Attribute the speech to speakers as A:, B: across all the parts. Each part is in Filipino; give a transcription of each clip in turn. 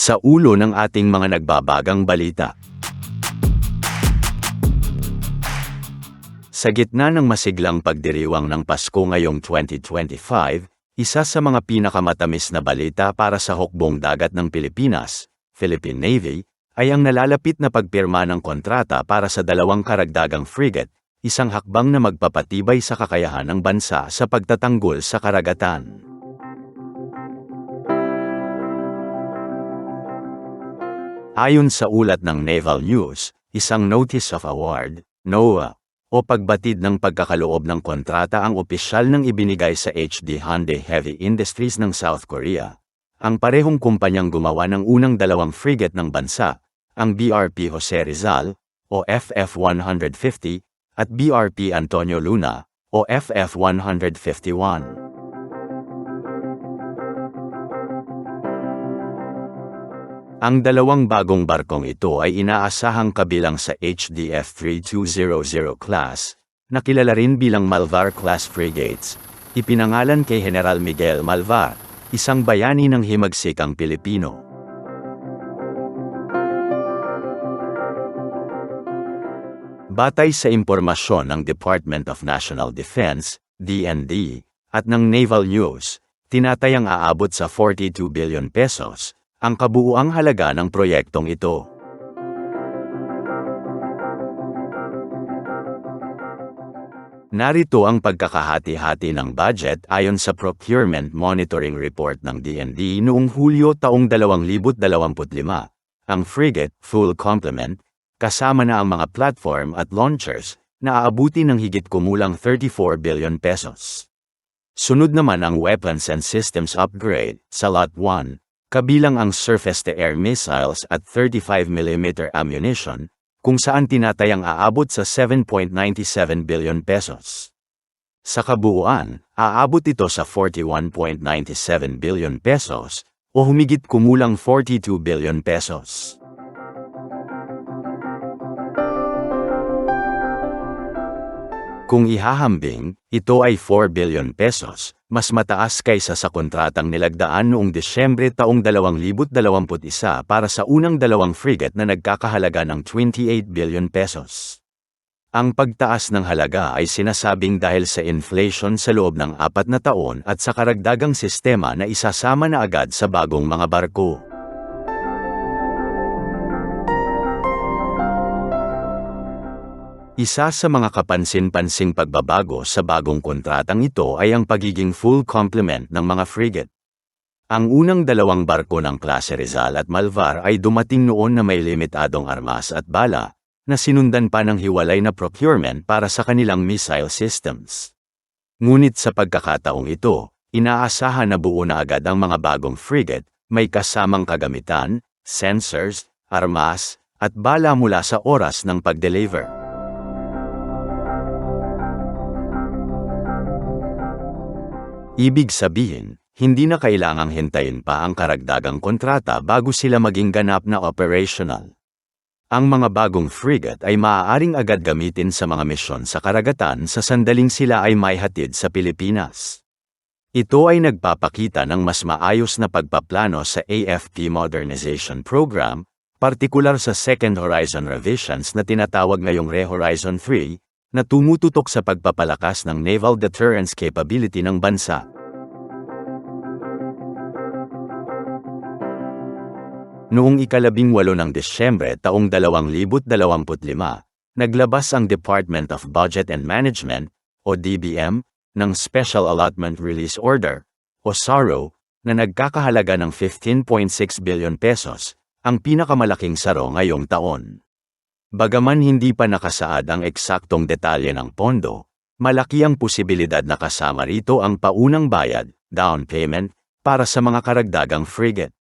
A: Sa ulo ng ating mga nagbabagang balita. Sa gitna ng masiglang pagdiriwang ng Pasko ngayong 2025, isa sa mga pinakamatamis na balita para sa hukbong dagat ng Pilipinas, Philippine Navy, ay ang nalalapit na pagpirma ng kontrata para sa 2 karagdagang frigate, isang hakbang na magpapatibay sa kakayahan ng bansa sa pagtatanggol sa karagatan. Ayon sa ulat ng Naval News, isang Notice of Award, NOAA, o pagbatid ng pagkakaloob ng kontrata ang opisyal ng ibinigay sa HD Hyundai Heavy Industries ng South Korea. Ang parehong kumpanyang gumawa ng unang 2 frigate ng bansa, ang BRP Jose Rizal, o FF-150, at BRP Antonio Luna, o FF-151. Ang 2 bagong barkong ito ay inaasahang kabilang sa HDF 3200 class, na kilala rin bilang Malvar class frigates, ipinangalan kay General Miguel Malvar, isang bayani ng himagsikang Pilipino. Batay sa impormasyon ng Department of National Defense, DND, at ng Naval News, tinatayang aabot sa 42 billion pesos, ang kabuuang halaga ng proyektong ito. Narito ang pagkakahati-hati ng budget ayon sa Procurement Monitoring Report ng DND noong Hulyo taong 2025. Ang frigate, full complement, kasama na ang mga platform at launchers, na aabuti ng higit kumulang 34 billion pesos. Sunod naman ang weapons and systems upgrade, sa Lot 1, kabilang ang surface-to-air missiles at 35mm ammunition, kung saan tinatayang aabot sa 7.97 billion pesos. Sa kabuuan, aabot ito sa 41.97 billion pesos, o humigit kumulang 42 billion pesos. Kung ihahambing, ito ay 4 billion pesos, mas mataas kaysa sa kontratang nilagdaan noong Disyembre taong 2021 para sa unang 2 frigate na nagkakahalaga ng 28 billion pesos. Ang pagtaas ng halaga ay sinasabing dahil sa inflation sa loob ng 4 na taon at sa karagdagang sistema na isasama na agad sa bagong mga barko. Isa sa mga kapansin-pansing pagbabago sa bagong kontratang ito ay ang pagiging full complement ng mga frigate. Ang unang 2 barko ng klase Rizal at Malvar ay dumating noon na may limitadong armas at bala, na sinundan pa ng hiwalay na procurement para sa kanilang missile systems. Ngunit sa pagkakataong ito, inaasahan na buo na agad ang mga bagong frigate, may kasamang kagamitan, sensors, armas, at bala mula sa oras ng pag-deliver. Ibig sabihin, hindi na kailangang hintayin pa ang karagdagang kontrata bago sila maging ganap na operational. Ang mga bagong frigate ay maaaring agad gamitin sa mga misyon sa karagatan sa sandaling sila ay maihatid sa Pilipinas. Ito ay nagpapakita ng mas maayos na pagpaplano sa AFP Modernization Program, partikular sa Second Horizon Revisions na tinatawag ngayong Re-Horizon 3, na tumututok sa pagpapalakas ng naval deterrence capability ng bansa. Noong ika-18 ng Disyembre taong 2025, naglabas ang Department of Budget and Management, o DBM, ng Special Allotment Release Order, o SARO, na nagkakahalaga ng 15.6 billion pesos, ang pinakamalaking SARO ngayong taon. Bagaman hindi pa nakasaad ang eksaktong detalye ng pondo, malaki ang posibilidad na kasama rito ang paunang bayad, down payment, para sa mga karagdagang frigate.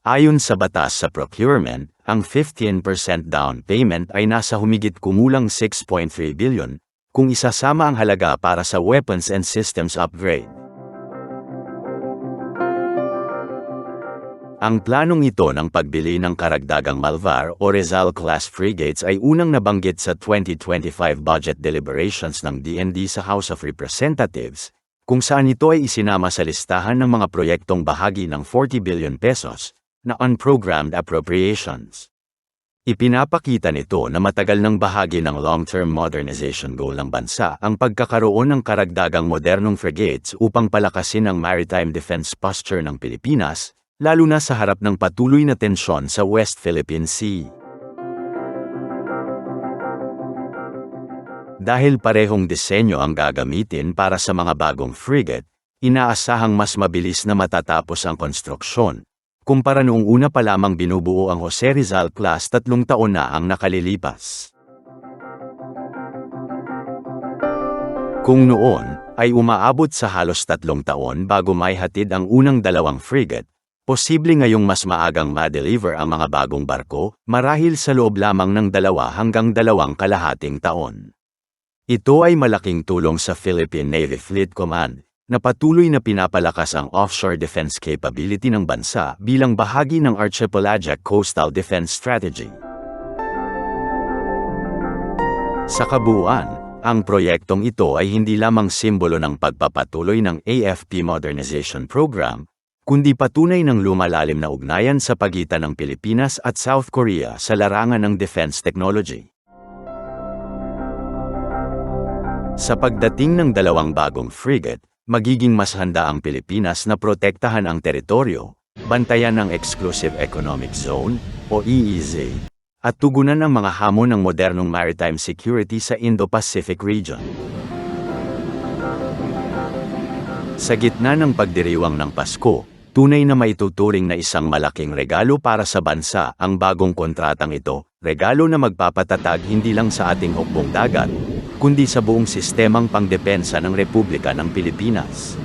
A: Ayon sa batas sa procurement, ang 15% down payment ay nasa humigit kumulang 6.3 billion, kung isasama ang halaga para sa weapons and systems upgrade. Ang planong ito ng pagbili ng karagdagang Malvar o Rizal-class frigates ay unang nabanggit sa 2025 budget deliberations ng DND sa House of Representatives, kung saan ito ay isinama sa listahan ng mga proyektong bahagi ng 40 billion pesos, na unprogrammed appropriations. Ipinapakita nito na matagal ng bahagi ng long-term modernization goal ng bansa ang pagkakaroon ng karagdagang modernong frigates upang palakasin ang maritime defense posture ng Pilipinas, lalo na sa harap ng patuloy na tensyon sa West Philippine Sea. Dahil parehong disenyo ang gagamitin para sa mga bagong frigate, inaasahang mas mabilis na matatapos ang konstruksyon, kumpara noong una pa lamang binubuo ang Jose Rizal class 3 taon na ang nakalilipas. Kung noon ay umaabot sa halos 3 taon bago maihatid ang unang 2 frigate, posible ngayong mas maagang ma-deliver ang mga bagong barko marahil sa loob lamang ng 2 hanggang 2.5 taon. Ito ay malaking tulong sa Philippine Navy Fleet Command, na patuloy na pinapalakas ang offshore defense capability ng bansa bilang bahagi ng Archipelagic Coastal Defense Strategy. Sa kabuuan, ang proyektong ito ay hindi lamang simbolo ng pagpapatuloy ng AFP Modernization Program, kundi patunay ng lumalalim na ugnayan sa pagitan ng Pilipinas at South Korea sa larangan ng defense technology. Sa pagdating ng 2 bagong frigate, magiging mas handa ang Pilipinas na protektahan ang teritoryo, bantayan ang Exclusive Economic Zone, o EEZ, at tugunan ang mga hamon ng modernong maritime security sa Indo-Pacific region. Sa gitna ng pagdiriwang ng Pasko, tunay na maituturing na isang malaking regalo para sa bansa ang bagong kontratang ito, regalo na magpapatatag hindi lang sa ating hukbong dagat, kundi sa buong sistemang pangdepensa ng Republika ng Pilipinas.